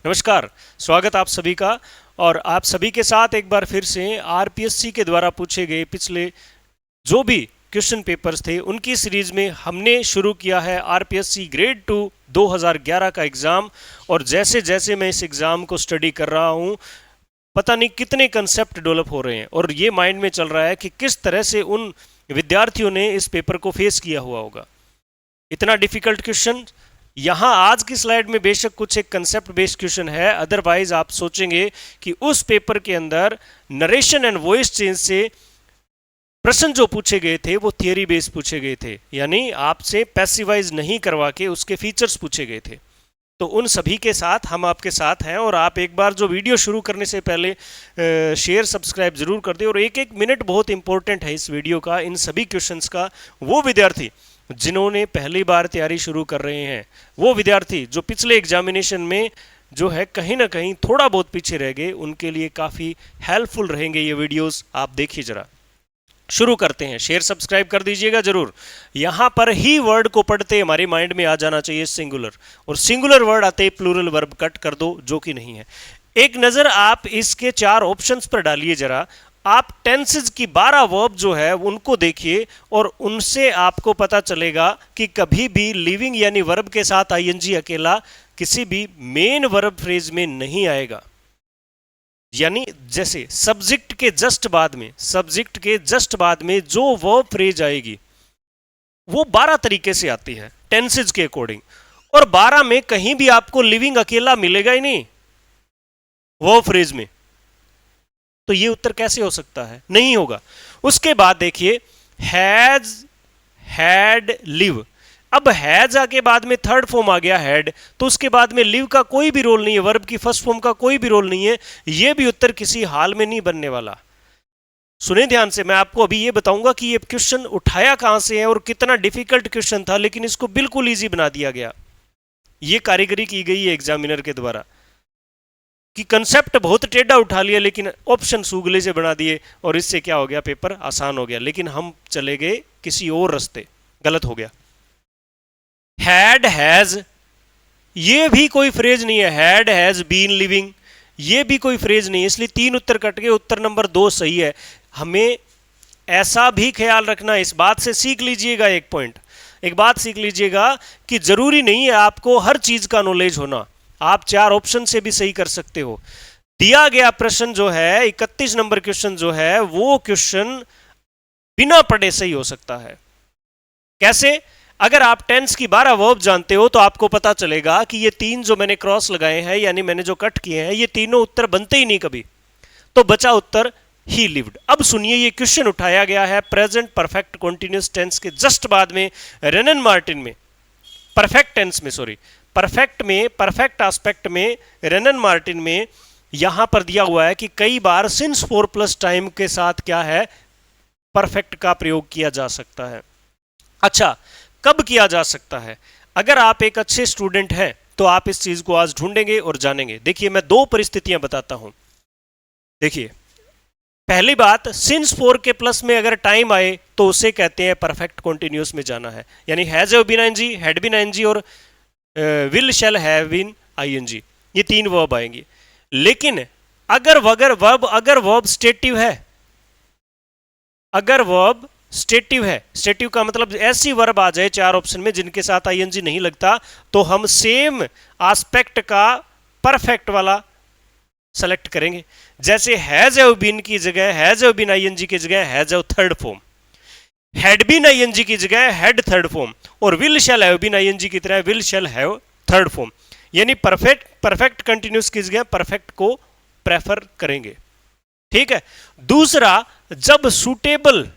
नमस्कार, स्वागत आप सभी का। और आप सभी के साथ एक बार फिर से आरपीएससी के द्वारा पूछे गए पिछले जो भी क्वेश्चन पेपर्स थे उनकी सीरीज में हमने शुरू किया है आरपीएससी ग्रेड 2 2011 का एग्ज़ाम। और जैसे जैसे मैं इस एग्ज़ाम को स्टडी कर रहा हूँ, पता नहीं कितने कंसेप्ट डेवलप हो रहे हैं और ये माइंड में चल रहा है कि किस तरह से उन विद्यार्थियों ने इस पेपर को फेस किया हुआ होगा। इतना डिफिकल्ट क्वेश्चन यहाँ आज की स्लाइड में बेशक कुछ एक कंसेप्ट बेस्ड क्वेश्चन है, अदरवाइज आप सोचेंगे कि उस पेपर के अंदर नरेशन एंड वॉइस चेंज से प्रश्न जो पूछे गए थे वो थियरी बेस्ड पूछे गए थे, यानी आपसे पैसिवाइज नहीं करवा के उसके फीचर्स पूछे गए थे। तो उन सभी के साथ हम आपके साथ हैं। और आप एक बार जो वीडियो शुरू करने से पहले शेयर सब्सक्राइब जरूर कर दें। और एक एक मिनट बहुत इंपॉर्टेंट है इस वीडियो का, इन सभी क्वेश्चंस का। वो विद्यार्थी जिन्होंने पहली बार तैयारी शुरू कर रहे हैं, वो विद्यार्थी जो पिछले एग्जामिनेशन में जो है कहीं ना कहीं थोड़ा बहुत पीछे रह गए, उनके लिए काफ़ी हेल्पफुल रहेंगे ये वीडियोस। आप देखिए जरा। शुरू करते हैं, शेयर सब्सक्राइब कर दीजिएगा जरूर। यहां पर ही वर्ड को पढ़ते हमारे माइंड में आ जाना चाहिए सिंगुलर, और सिंगुलर वर्ड आते ही प्लूरल वर्ब कट कर दो, जो कि नहीं है। एक नज़र आप इसके 4 ऑप्शंस पर डालिए जरा। आप टेंसेज की 12 वर्ब जो है उनको देखिए और उनसे आपको पता चलेगा कि कभी भी लिविंग यानी वर्ब के साथ आईएनजी अकेला किसी भी मेन वर्ब फ्रेज में नहीं आएगा। यानी जैसे सब्जेक्ट के जस्ट बाद में जो वर्ब फ्रेज आएगी वो 12 तरीके से आती है टेंसेज के अकॉर्डिंग, और 12 में कहीं भी आपको लिविंग अकेला मिलेगा ही नहीं वर्ब फ्रेज में। तो ये उत्तर कैसे हो सकता है? नहीं होगा। उसके बाद देखिए हैज, हैड, लिव। अब हैज आके बाद में थर्ड फॉर्म आ गया हैड, तो उसके बाद में लिव का कोई भी रोल नहीं है, वर्ब की फर्स्ट फॉर्म का कोई भी रोल नहीं है। ये भी उत्तर किसी हाल में नहीं बनने वाला। सुने ध्यान से, मैं आपको अभी ये बताऊंगा कि ये क्वेश्चन उठाया कहां से है और कितना डिफिकल्ट क्वेश्चन था, लेकिन इसको बिल्कुल ईजी बना दिया गया। ये कारीगरी की गई है एग्जामिनर के द्वारा कि कंसेप्ट बहुत टेढ़ा उठा लिया लेकिन ऑप्शन सूगले से बना दिए, और इससे क्या हो गया, पेपर आसान हो गया। लेकिन हम चले गए किसी और रास्ते, गलत हो गया। हैड, हैज, ये भी कोई फ्रेज नहीं है। हैड हैज बीन लिविंग, ये भी कोई फ्रेज नहीं है, इसलिए 3 उत्तर कट गए। उत्तर नंबर 2 सही है। हमें ऐसा भी ख्याल रखना, इस बात से सीख लीजिएगा एक पॉइंट, एक बात सीख लीजिएगा कि जरूरी नहीं है आपको हर चीज का नॉलेज होना। आप 4 ऑप्शन से भी सही कर सकते हो। दिया गया प्रश्न जो है 31 नंबर क्वेश्चन जो है, वो क्वेश्चन बिना पढ़े सही हो सकता है। कैसे? अगर आप टेंस की 12 वर्ब जानते हो तो आपको पता चलेगा कि ये 3 जो मैंने क्रॉस लगाए हैं, यानी मैंने जो कट किए हैं, ये तीनों उत्तर बनते ही नहीं कभी। तो बचा उत्तर ही लिव्ड। अब सुनिए, ये क्वेश्चन उठाया गया है प्रेजेंट परफेक्ट कॉन्टिन्यूअस टेंस के जस्ट बाद में, रेनन मार्टिन में, परफेक्ट टेंस में, सॉरी परफेक्ट में, परफेक्ट एस्पेक्ट में, रेनन मार्टिन में। यहां पर दिया हुआ है कि कई बार सिंस 4+ टाइम के साथ क्या है, परफेक्ट का प्रयोग किया जा सकता है। अच्छा, कब किया जा सकता है? अगर आप एक अच्छे स्टूडेंट हैं तो आप इस चीज को आज ढूंढेंगे और जानेंगे। देखिए, मैं 2 परिस्थितियां बताता हूं। देखिए, पहली बात, सिंस 4 के प्लस में अगर टाइम आए तो उसे कहते हैं परफेक्ट कॉन्टिन्यूअस में जाना है, यानी has been ING, had been ING और will shall have been ING, ये 3 वर्ब आएंगे। लेकिन अगर वर्ब स्टेटिव है, अगर वर्ब स्टेटिव है, स्टेटिव का मतलब ऐसी वर्ब आ जाए 4 ऑप्शन में जिनके साथ आईएनजी नहीं लगता, तो हम सेम एस्पेक्ट का परफेक्ट वाला सेलेक्ट करेंगे। जैसे हैज हैव बीन की जगह हैज हैव बीन आईएनजी की जगह has have third form, had been ING की जगह हैड थर्ड फॉर्म, और will shall have been ING की तरह will shall have third form. यानी परफेक्ट कंटिन्यूअस की जगह परफेक्ट को प्रेफर करेंगे। ठीक है। दूसरा, जब सूटेबल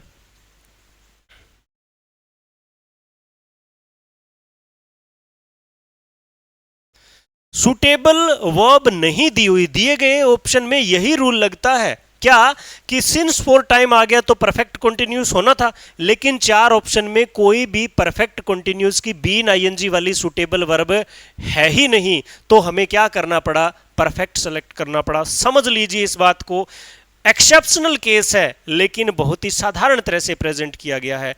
वर्ब नहीं दी हुई, दिए गए ऑप्शन में यही रूल लगता है क्या कि सिंस 4 टाइम आ गया तो परफेक्ट कंटिन्यूअस होना था, लेकिन 4 ऑप्शन में कोई भी परफेक्ट कंटिन्यूअस की बीन आईएनजी वाली सूटेबल वर्ब है ही नहीं। तो हमें क्या करना पड़ा, परफेक्ट सेलेक्ट करना पड़ा। समझ लीजिए इस बात को, एक्सेप्शनल केस है लेकिन बहुत ही साधारण तरह से प्रेजेंट किया गया है।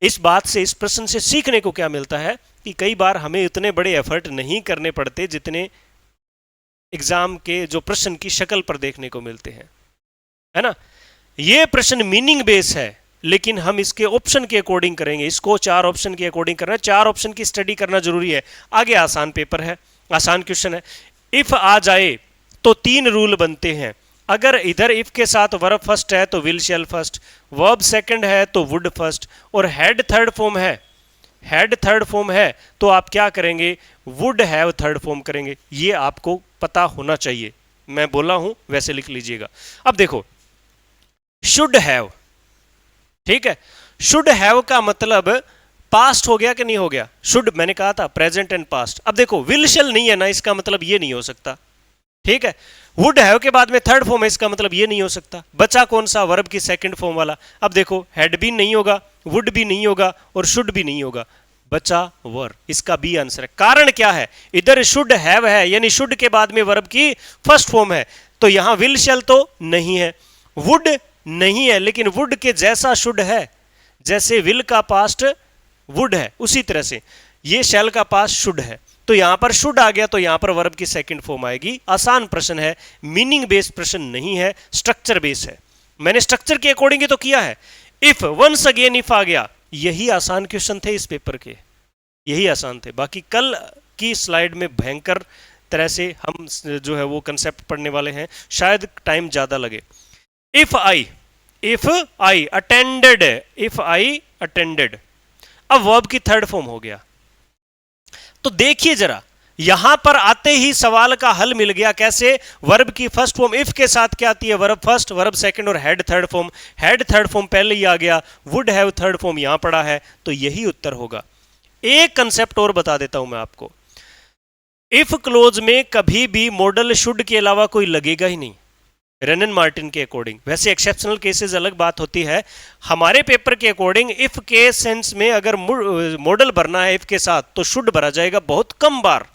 इस बात से, इस प्रश्न से सीखने को क्या मिलता है कि कई बार हमें इतने बड़े एफर्ट नहीं करने पड़ते जितने एग्जाम के जो प्रश्न की शक्ल पर देखने को मिलते हैं, है ना। ये प्रश्न मीनिंग बेस है, लेकिन हम इसके ऑप्शन के अकॉर्डिंग करेंगे, इसको 4 ऑप्शन के अकॉर्डिंग करना है, 4 ऑप्शन की स्टडी करना जरूरी है। आगे आसान पेपर है, आसान क्वेश्चन है। इफ आ जाए तो 3 रूल बनते हैं। अगर इधर इफ के साथ वर्ब फर्स्ट है तो will shell first, verb second है तो वुड फर्स्ट, और हेड थर्ड फॉर्म है, हेड थर्ड फॉर्म है तो आप क्या करेंगे, वुड हैव थर्ड फॉर्म करेंगे। ये आपको पता होना चाहिए, मैं बोला हूं वैसे लिख लीजिएगा। अब देखो, शुड हैव, ठीक है, शुड हैव का मतलब पास्ट हो गया कि नहीं हो गया, शुड मैंने कहा था प्रेजेंट एंड पास्ट। अब देखो विल शैल नहीं है ना, इसका मतलब ये नहीं हो सकता, ठीक है। वुड हैव के बाद में थर्ड फॉर्म है, इसका मतलब ये नहीं हो सकता। बचा कौन सा, वर्ब की सेकंड फॉर्म वाला। अब देखो हैड भी नहीं होगा, वुड भी नहीं होगा और शुड भी नहीं होगा, बचा वर, इसका बी आंसर है। कारण क्या है, इधर शुड हैव है, यानी शुड के बाद में वर्ब की फर्स्ट फॉर्म है, तो यहां विल शैल तो नहीं है, वुड नहीं है, लेकिन वुड के जैसा शुड है, जैसे विल का पास्ट वुड है उसी तरह से ये शैल का पास्ट शुड है, तो यहां पर शुड आ गया, तो यहां पर वर्ब की सेकंड फॉर्म आएगी। आसान प्रश्न है, मीनिंग बेस्ड प्रश्न नहीं है, स्ट्रक्चर बेस्ड है। मैंने स्ट्रक्चर के अकॉर्डिंग तो किया है। इफ, वंस अगेन इफ आ गया, यही आसान क्वेश्चन थे इस पेपर के, यही आसान थे। बाकी कल की स्लाइड में भयंकर तरह से हम जो है वो कंसेप्ट पढ़ने वाले हैं, शायद टाइम ज्यादा लगे। If I attended, if I attended, अब वर्ब की थर्ड फॉर्म हो गया। तो देखिए जरा, यहां पर आते ही सवाल का हल मिल गया। कैसे, वर्ब की फर्स्ट फॉर्म इफ के साथ क्या आती है, वर्ब फर्स्ट, वर्ब सेकंड और head third form. Head third form पहले ही आ गया, वुड हैव थर्ड फॉर्म यहां पड़ा है, तो यही उत्तर होगा। एक कंसेप्ट और बता देता हूं मैं आपको, इफ क्लोज में कभी भी मॉडल शुड के अलावा कोई लगेगा ही नहीं, रेनन मार्टिन के अकॉर्डिंग। वैसे एक्सेप्शनल केसेस अलग बात होती है, हमारे पेपर के अकॉर्डिंग इफ के सेंस में अगर मॉडल भरना है इफ के साथ तो शुड भरा जाएगा बहुत कम बार,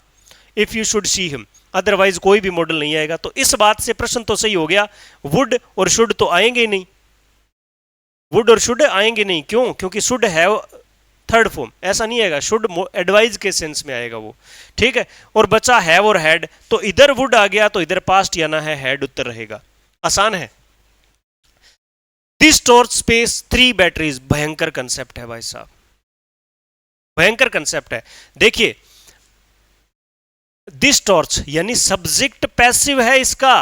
if you should see him, otherwise कोई भी मॉडल नहीं आएगा। तो इस बात से प्रश्न तो सही हो गया, वुड और शुड तो आएंगे ही नहीं, वुड और शुड आएंगे नहीं। क्यों, क्योंकि शुड हैव थर्ड फॉर्म, ऐसा नहीं आएगा, शुड एडवाइज के सेंस में आएगा वो, ठीक है। और बचा हैव और हैड, तो इधर वुड आ गया तो इधर पास्ट आना है, हैड उत्तर रहेगा। आसान है। दिस टॉर्च स्पेस 3 बैटरीज, भयंकर कंसेप्ट है भाई साहब, भयंकर कंसेप्ट है। देखिए दिस टॉर्च यानी सब्जेक्ट पैसिव है इसका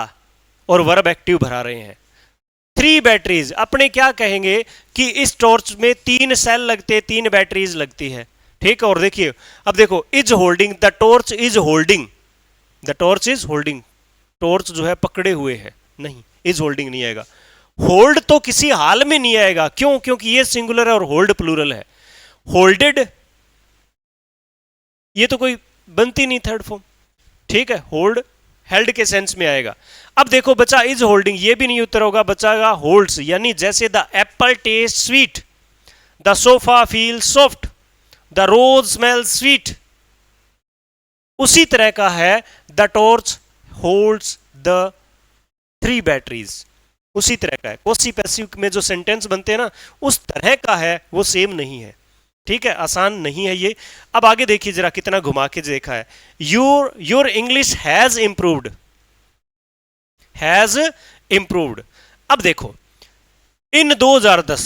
और वर्ब एक्टिव भरा रहे हैं। 3 बैटरीज, अपने क्या कहेंगे कि इस टॉर्च में 3 सेल लगते, 3 बैटरीज लगती है, ठीक है। और देखिए, अब देखो, is holding, the torch is holding, the torch is holding, torch जो है पकड़े हुए है, नहीं, इज होल्डिंग नहीं आएगा। होल्ड तो किसी हाल में नहीं आएगा, क्यों, क्योंकि ये सिंगुलर है और होल्ड प्लूरल है। होल्डेड, ये तो कोई बनती नहीं थर्ड फॉर्म, ठीक है। होल्ड हेल्ड के सेंस में आएगा। अब देखो बचा इज होल्डिंग, ये भी नहीं उत्तर होगा, बचागा होल्ड्स, यानी जैसे the apple taste sweet, the sofa feel soft, the rose smell sweet, उसी तरह का है the torch holds the 3 batteries, उसी तरह का है। पॉसिव पैसिव में जो सेंटेंस बनते हैं ना, उस तरह का है, वो सेम नहीं है, ठीक है। आसान नहीं है ये। अब आगे देखिए जरा, कितना घुमा के देखा है। Your English has improved, has improved. अब देखो, इन 2010,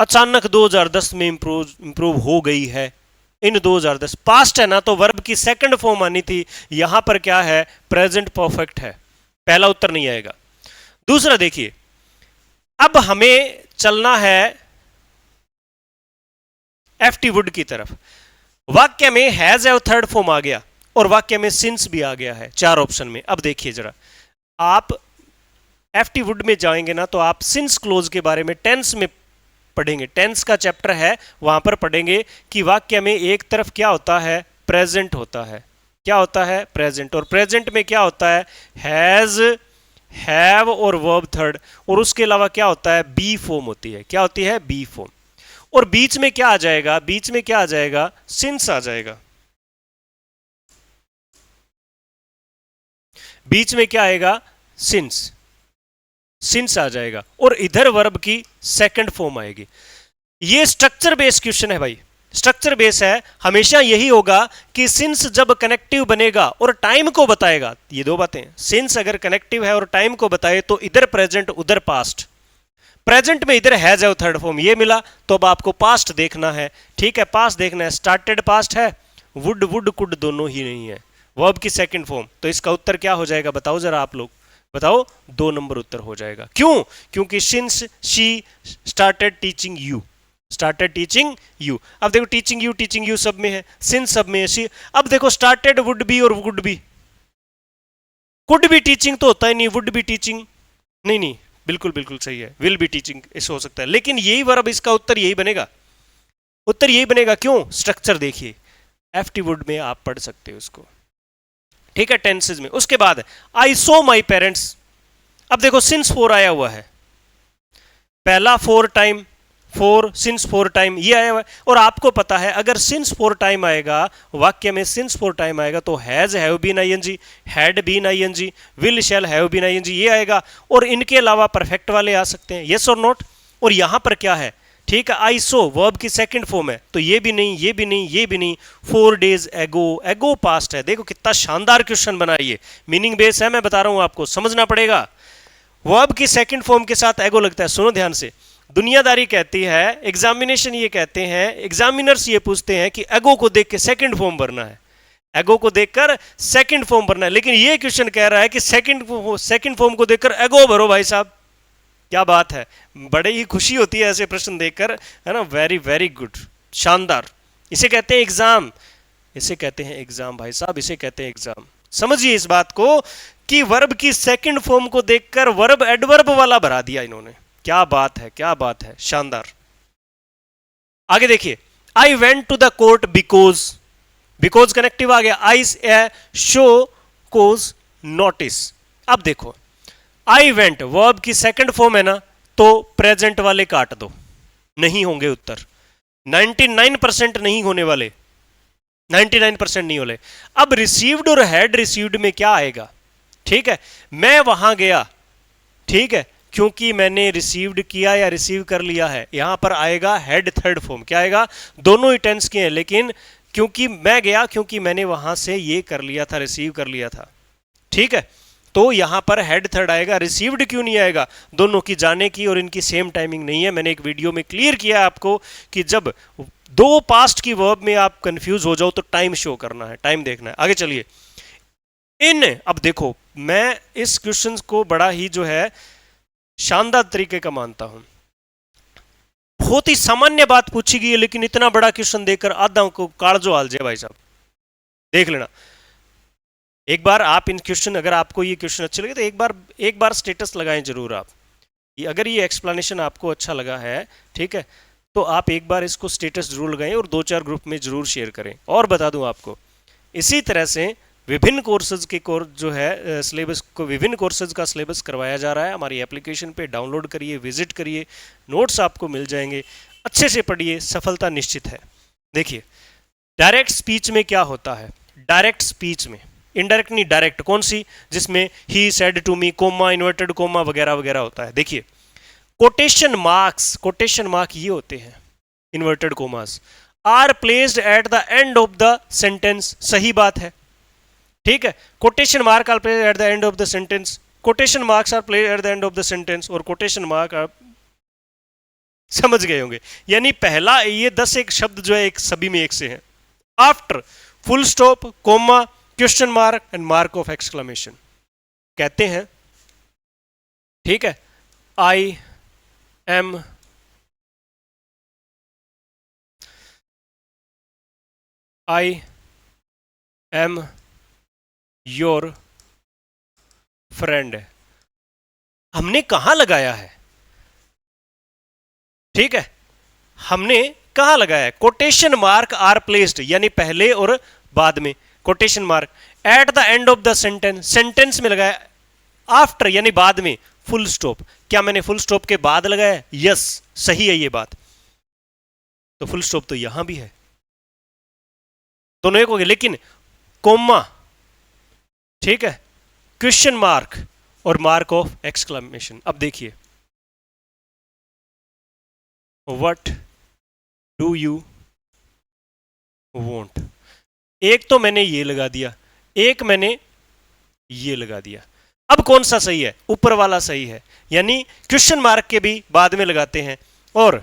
अचानक 2010 में इंप्रूव हो गई है, इन 2010 पास्ट है ना, तो वर्ब की सेकंड फॉर्म आनी थी, यहां पर क्या है, प्रेजेंट परफेक्ट है, पहला उत्तर नहीं आएगा। दूसरा देखिए, अब हमें चलना है एफटी वुड की तरफ। वाक्य में हैज एव थर्ड फॉर्म आ गया और वाक्य में सिंस भी आ गया है 4 ऑप्शन में। अब देखिए जरा, आप एफटी वुड में जाएंगे ना, तो आप सिंस क्लोज के बारे में टेंस में पढ़ेंगे, टेंस का चैप्टर है, वहां पर पढ़ेंगे कि वाक्य में एक तरफ क्या होता है, प्रेजेंट होता है, क्या होता है, प्रेजेंट, और प्रेजेंट में क्या होता है, हैज, हैव और वर्ब थर्ड, और उसके अलावा क्या होता है, बी फॉर्म होती है, क्या होती है, बी फॉर्म। और बीच में क्या आ जाएगा, बीच में क्या आ जाएगा, सिंस आ जाएगा, बीच में क्या आएगा, सिंस, सिंस आ जाएगा, और इधर वर्ब की सेकंड फॉर्म आएगी। ये स्ट्रक्चर बेस्ड क्वेश्चन है भाई, स्ट्रक्चर बेस है, हमेशा यही होगा कि सिंस जब कनेक्टिव बनेगा और टाइम को बताएगा, ये दो बातें, सिंस अगर कनेक्टिव है और टाइम को बताए तो इधर प्रेजेंट उधर पास्ट, प्रेजेंट में इधर हैज है थर्ड फॉर्म ये मिला, तो अब आपको पास्ट देखना है, ठीक है, पास्ट देखना है, स्टार्टेड पास्ट है, वुड कुड दोनों ही नहीं है, वर्ब की सेकंड फॉर्म, तो इसका उत्तर क्या हो जाएगा बताओ जरा आप लोग, बताओ, 2 नंबर उत्तर हो जाएगा। क्यों? क्योंकि since she started teaching you, started teaching you. अब देखो टीचिंग यू सब में है, सिंस सब में है, सी, अब देखो स्टार्टेड वुड बी और would be, could be teaching तो होता ही नहीं, वुड बी टीचिंग नहीं, नहीं बिल्कुल बिल्कुल सही है, विल बी टीचिंग ऐसे हो सकता है, लेकिन यही वर्ब इसका उत्तर यही बनेगा, उत्तर यही बनेगा। क्यों? स्ट्रक्चर देखिए, एफटी वुड में आप पढ़ सकते हो उसको, ठीक है, टेंसेज में। उसके बाद आई सो माई पेरेंट्स, अब देखो सिंस 4 आया हुआ है, पहला 4 टाइम, 4 सिंस 4 टाइम ये आया हुआ है, और आपको पता है अगर सिंस 4 टाइम आएगा वाक्य में, सिंस 4 टाइम आएगा तो has have been ING, had been ING, will shall have been ING ये आएगा, और इनके अलावा परफेक्ट वाले आ सकते हैं, यस और नॉट। और यहां पर क्या है, ठीक है, आई सो वर्ब की सेकंड फॉर्म है, तो ये भी नहीं, ये भी नहीं, ये भी नहीं, 4 days एगो, एगो पास्ट है। देखो कितना शानदार क्वेश्चन बना, ये मीनिंग बेस है, मैं बता रहा हूं आपको, समझना पड़ेगा। वर्ब की सेकंड फॉर्म के साथ एगो लगता है, सुनो ध्यान से, दुनियादारी कहती है, एग्जामिनेशन ये कहते हैं, एग्जामिनर्स ये पूछते हैं कि एगो को देख के सेकंड फॉर्म भरना है, एगो को देखकर सेकंड फॉर्म भरना है, लेकिन ये क्वेश्चन कह रहा है कि सेकंड फॉर्म को देखकर एगो भरो भाई साहब, क्या बात है, बड़े ही खुशी होती है ऐसे प्रश्न देखकर, है ना, वेरी वेरी गुड, शानदार। इसे कहते हैं एग्जाम, इसे कहते हैं एग्जाम भाई साहब, इसे कहते हैं एग्जाम। समझिए इस बात को कि वर्ब की सेकंड फॉर्म को देखकर वर्ब एडवर्ब वाला भरा दिया इन्होंने, क्या बात है, क्या बात है, शानदार। आगे देखिए, I went to the court because, because connective आ गया, आई शो कोज नोटिस। अब देखो आई वेंट वर्ब की सेकंड फॉर्म है ना, तो प्रेजेंट वाले काट दो, नहीं होंगे उत्तर, 99% नहीं होने वाले, 99% नहीं होने। अब रिसीव्ड और हैड रिसीव्ड में क्या आएगा, ठीक है, मैं वहां गया, ठीक है, क्योंकि मैंने रिसीव्ड किया या रिसीव कर लिया है, यहां पर आएगा हैड थर्ड फॉर्म, क्या आएगा, दोनों ही टेंस के हैं, लेकिन क्योंकि मैं गया, क्योंकि मैंने वहां से ये कर लिया था, रिसीव कर लिया था, ठीक है, तो यहां पर हेड थर्ड आएगा, रिसीव्ड क्यों नहीं आएगा, दोनों की जाने की और इनकी सेम टाइमिंग नहीं है। मैंने एक वीडियो में क्लियर किया है आपको कि जब दो पास्ट की वर्ब में आप कंफ्यूज हो जाओ तो टाइम शो करना है, टाइम देखना है। आगे चलिए, इन, अब देखो मैं इस क्वेश्चन को बड़ा ही जो है शानदार तरीके का मानता हूं, बहुत ही सामान्य बात पूछी गई है, लेकिन इतना बड़ा क्वेश्चन देखकर आधा को कालजो हाल जाए भाई साहब, देख लेना एक बार आप इन क्वेश्चन, अगर आपको ये क्वेश्चन अच्छे लगे तो एक बार स्टेटस लगाएं जरूर आप, अगर ये एक्सप्लेनेशन आपको अच्छा लगा है, ठीक है, तो आप एक बार इसको स्टेटस जरूर लगाएं और 2-4 ग्रुप में जरूर शेयर करें। और बता दूं आपको, इसी तरह से विभिन्न कोर्सेज के जो है सिलेबस को, विभिन्न कोर्सेज का सिलेबस करवाया जा रहा है हमारी एप्लीकेशन पे, डाउनलोड करिए, विजिट करिए, नोट्स आपको मिल जाएंगे, अच्छे से पढ़िए, सफलता निश्चित है। देखिए डायरेक्ट स्पीच में क्या होता है, डायरेक्ट स्पीच में, इनडायरेक्ट नहीं डायरेक्ट, कौन सी, जिसमें he said to me, comma, inverted comma वगैरह वगैरह होता है। देखिए कोटेशन मार्क्स, कोटेशन मार्क ये होते हैं inverted commas, are placed at the end of the sentence, सही बात है, ठीक है, quotation mark are placed at the end of the sentence, quotation marks are placed at the end of the sentence, और quotation mark are, समझ गए होंगे, यानी पहला ये 10 एक शब्द जो है एक सभी में एक से है, after full stop, comma, question mark and mark of exclamation, कहते हैं, ठीक है, आई एम योर फ्रेंड, हमने कहां लगाया है, ठीक है, हमने कहां लगाया है, कोटेशन मार्क आर प्लेस्ड, यानी पहले और बाद में, quotation mark eight the end of the sentence, sentence में लगाया, आफ्टर यानी बाद में, फुल स्टॉप, क्या मैंने फुल स्टॉप के बाद लगाया, यस सही है ये बात, तो फुल स्टॉप तो यहां भी है, दोनों एक हो गए, लेकिन कोमा, ठीक है, क्वेश्चन मार्क और मार्क ऑफ एक्सक्लेमेशन। अब देखिए, व्हाट डू यू वोंट। एक तो मैंने ये लगा दिया, एक मैंने ये लगा दिया। अब कौन सा सही है? ऊपर वाला सही है, यानी क्वेश्चन मार्क के भी बाद में लगाते हैं। और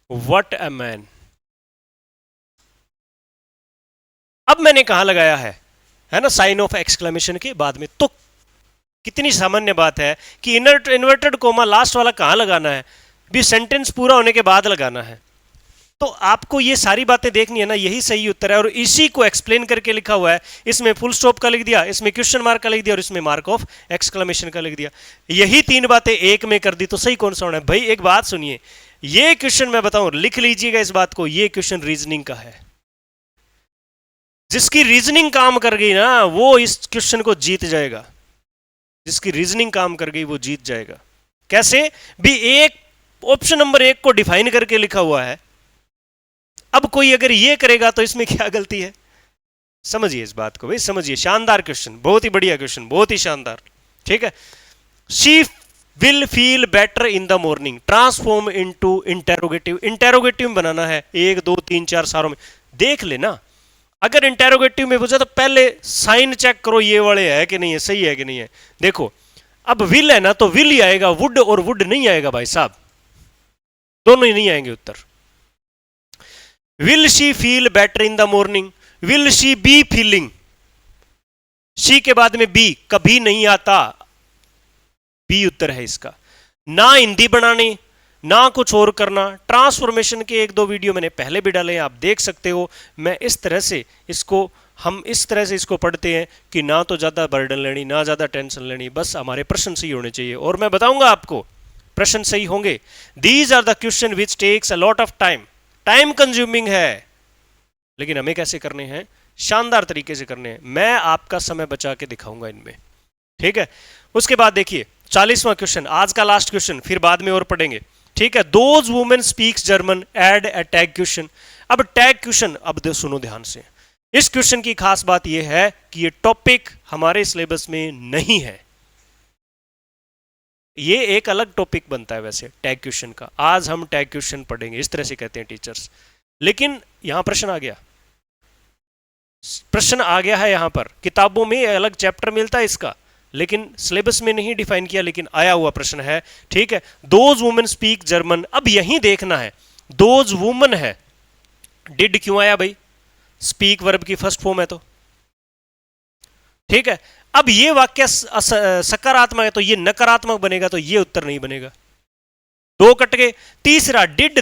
व्हाट अ मैन, अब मैंने कहां लगाया है ना, साइन ऑफ एक्सक्लेमेशन के बाद में। तो कितनी सामान्य बात है कि इन्वर्टेड कोमा लास्ट वाला कहां लगाना है, भी सेंटेंस पूरा होने के बाद लगाना है। तो आपको ये सारी बातें देखनी है ना, यही सही उत्तर है। और इसी को एक्सप्लेन करके लिखा हुआ है, इसमें फुल स्टॉप का लिख दिया, इसमें क्वेश्चन मार्क का लिख दिया और इसमें मार्क ऑफ एक्सक्लेमेशन का लिख दिया। यही तीन बातें एक में कर दी तो सही कौन सा होना है भाई? एक बात सुनिए, ये क्वेश्चन मैं बताऊं, लिख लीजिएगा इस बात को, ये क्वेश्चन रीजनिंग का है। जिसकी रीजनिंग काम कर गई ना वो इस क्वेश्चन को जीत जाएगा, जिसकी रीजनिंग काम कर गई वो जीत जाएगा। कैसे भी? एक ऑप्शन नंबर एक को डिफाइन करके लिखा हुआ है, अब कोई अगर ये करेगा तो इसमें क्या गलती है? समझिए इस बात को भाई, समझिए। शानदार क्वेश्चन, बहुत ही बढ़िया क्वेश्चन, बहुत ही शानदार। ठीक है, she will feel better in the morning, transform into interrogative. Interrogative बनाना है 1 2 3 4 सारों में। देख लेना, अगर इंटेरोगेटिव में पूछा तो पहले साइन चेक करो ये वाले है कि नहीं है, सही है कि नहीं है। देखो अब विल है ना तो विल ही आएगा, वुड और वुड नहीं आएगा भाई साहब, दोनों ही नहीं आएंगे उत्तर। Will she feel better in the morning, will she be feeling, she के बाद में बी कभी नहीं आता, बी उत्तर है इसका। ना हिंदी बनानी ना कुछ और करना। ट्रांसफॉर्मेशन के 1 2 वीडियो मैंने पहले भी डाले हैं, आप देख सकते हो। मैं इस तरह से इसको, हम इस तरह से इसको पढ़ते हैं कि ना तो ज़्यादा बर्डन लेनी ना ज़्यादा टेंशन लेनी, बस हमारे प्रश्न सही होने चाहिए। और मैं बताऊंगा आपको प्रश्न सही होंगे। These are the question which takes a lot of time, time consuming है, लेकिन हमें कैसे करने हैं? शानदार तरीके से करने हैं। मैं आपका समय बचा के दिखाऊंगा इनमें, ठीक है। उसके बाद देखिए 40वां क्वेश्चन, आज का लास्ट क्वेश्चन, फिर बाद में और पढ़ेंगे, ठीक है। Those women speaks German, add a tag question. अब टैग क्वेश्चन, अब सुनो ध्यान से, इस क्वेश्चन की खास बात यह है कि ये टॉपिक हमारे सिलेबस में नहीं है, ये एक अलग टॉपिक बनता है वैसे टैग क्वेश्चन का। आज हम टैग क्वेश्चन पढ़ेंगे, इस तरह से कहते हैं टीचर्स। लेकिन यहां प्रश्न आ गया, प्रश्न आ गया है यहां पर, किताबों में अलग चैप्टर मिलता है इसका, लेकिन सिलेबस में नहीं डिफाइन किया, लेकिन आया हुआ प्रश्न है, ठीक है। दोज वुमेन स्पीक जर्मन, अब यहीं देखना है, दोज वुमेन है, डिड क्यों आया भाई? स्पीक वर्ब की फर्स्ट फॉर्म है तो, ठीक है। अब ये वाक्य सकारात्मक है तो ये नकारात्मक बनेगा, तो ये उत्तर नहीं बनेगा, 2 कट गए। तीसरा डिड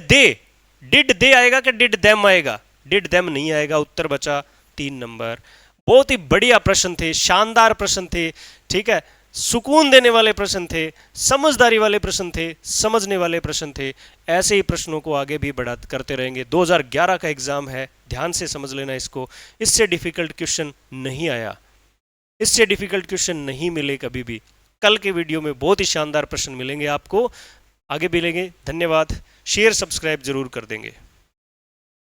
दे आएगा कि डिड देम आएगा? डिड देम नहीं आएगा, उत्तर बचा 3 नंबर। बहुत ही बढ़िया प्रश्न थे, शानदार प्रश्न थे, ठीक है। सुकून देने वाले प्रश्न थे, समझदारी वाले प्रश्न थे, समझने वाले प्रश्न थे। ऐसे ही प्रश्नों को आगे भी बढ़ा करते रहेंगे। 2011 का एग्जाम है, ध्यान से समझ लेना इसको। इससे डिफिकल्ट क्वेश्चन नहीं आया, इससे डिफिकल्ट क्वेश्चन नहीं मिले कभी भी। कल के वीडियो में बहुत ही शानदार प्रश्न मिलेंगे आपको, आगे भी लेंगे। धन्यवाद, शेयर सब्सक्राइब जरूर कर देंगे।